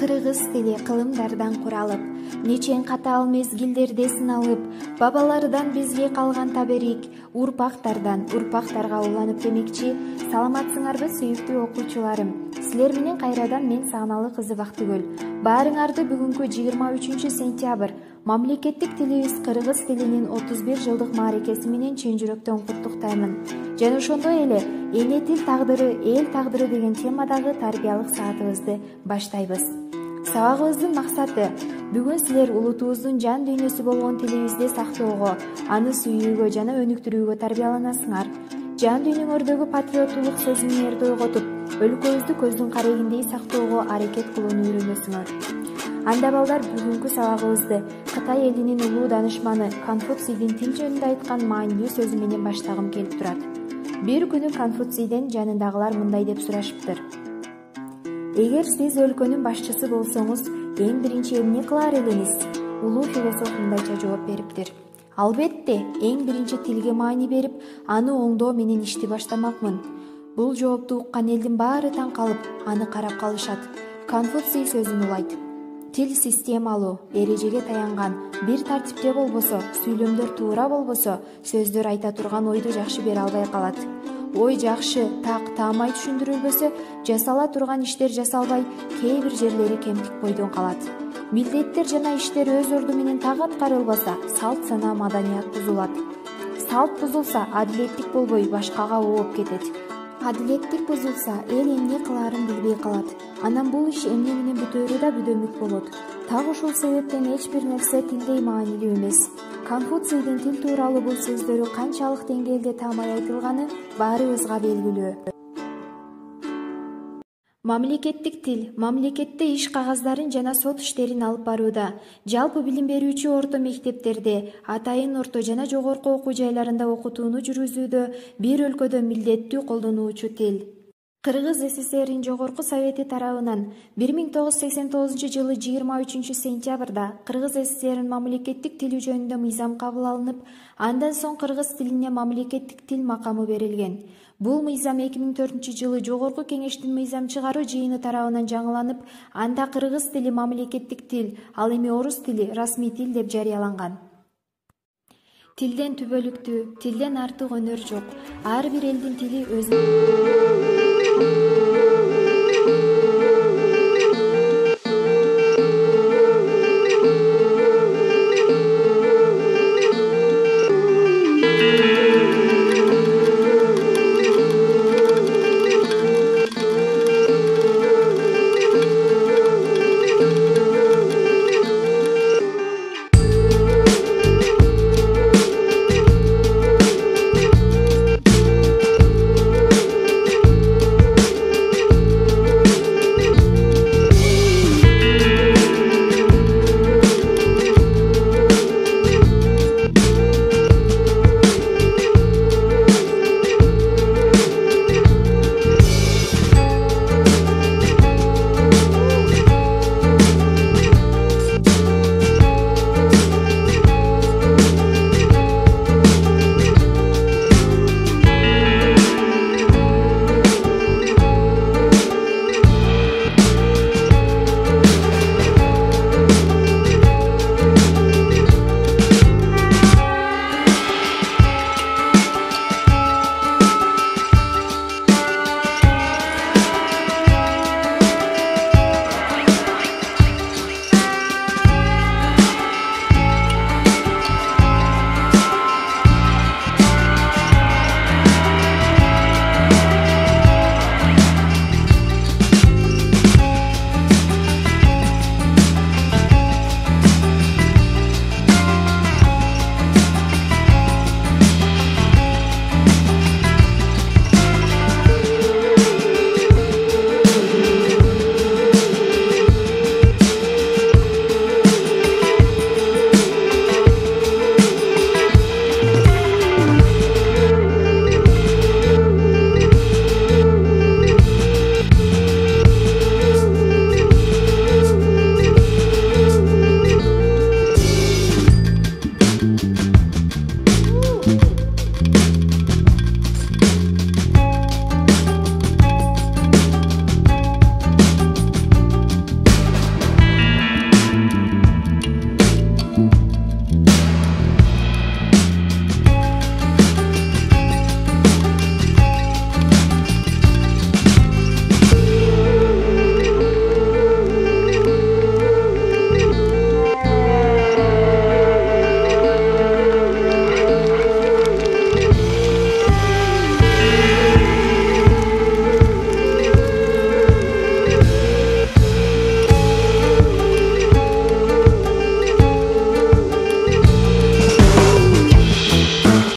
кыргыз тили кылымдардан куралып, нечен катаал мезгилдерде сыналып, бабалардан бизге калган таберик, урпактардан урпактарга уланып демекчи. Саламатсыңарбы сүйүктүү окуучуларым? Силер менен кайрадан мен Сааналы кызы Бактыгөл. Баарыңарды бүгүнкү 23 сентябрь мамлекеттик тилибиз кыргыз тилинин 31 жылдык мааракеси менен чын жүрөктөн куттуктаймын. Жана ошондой эле эне тил тагдыры, эл тагдыры деген темадагы тарбиялык саатыбызды баштайбыз. Сабагыбыздын максаты бүгүн силер улутубуздун жан дүйнөсү болгон тилибизди сактоого, аны сүйүүгө жана өнүктүрүүгө тарбияланасыңар. Жан дүйнөңөрдөгү патриоттулук сезимиңерди ойготуп, өлкөбүздү көздүн карегиндей сактоого аракет кылууну үйрөнөсүңөр. Анда балдар, бүгүнкү сабагыбызды Кытай элинин улуу данышманы Конфуцийдин тил жөнүндө айткан маанилүү сөзү менен баштагым келип турат. Бир күнү Конфуцийден жанындагылар мындай деп сурашыптыр: эгер сиз өлкөнүн башчысы болсоңуз, эң биринчи эмне кылар элеңиз? Улуу философ мындайча жооп бериптир: албетте, эң биринчи тилге маани берип, аны оңдоо менен ишти баштамакмын. Бул жоопту уккан элдин баары таң калып, аны карап калышат. Конфуций сөзүн улайт: тил системалуу, эрежеге таянган, бир тартипте болбосо, сүйлөмдөр туура болбосо, сөздөр айта турган ойду жакшы бере албай калат. Ой жакшы, таамай түшүндүрүлбөсө, жасала турган иштер жасалбай, кээ бир жерлери кемтик бойдон калат. Милдеттер жана иштер өз орду менен так аткарылбаса, салт сана маданият бузулат. Салт бузулса, адилеттик болбой, башкага ооп кетет. Адилеттик бузулса, эл эмне кылаарын билбей калат. Анан бул иш эмне менен бүтөөрү да бүдөмүк болот. Так ушул себептен эч бир нерсе тилдей маанилүү эмес. Конфуцийдин тил тууралуу бул сөздөрү канчалык деңгээлде таамай айтылганы баарыбызга белгилүү. Мамлекеттик тил мамлекетте иш кагаздарын жана сот иштерин алып барууда, жалпы билим берүүчү орто мектептерде, атайын орто жана жогорку окуу жайларында окутууну жүргүзүүдө бир өлкөдө милдеттүү колдонулуучу тил. Кыргыз СССРнин Жогорку Совети тарабынан 1989 жылы 23 сентябрда Кыргыз СССРнин мамлекеттик тили жөнүндө мыйзам кабыл алынып, андан соң кыргыз тилине мамлекеттик тил макамы берилген. Бул мыйзам 2004 жылы Жогорку Кеңештин мыйзам чыгаруу жыйыны тарабынан жаңыланып, анда кыргыз тили мамлекеттик тил, ал эми орус тили расмий тил деп жарыяланган. Тилден түбөлүктүү, тилден артык өнөр жок. Ар бир элдин тили өзүнүн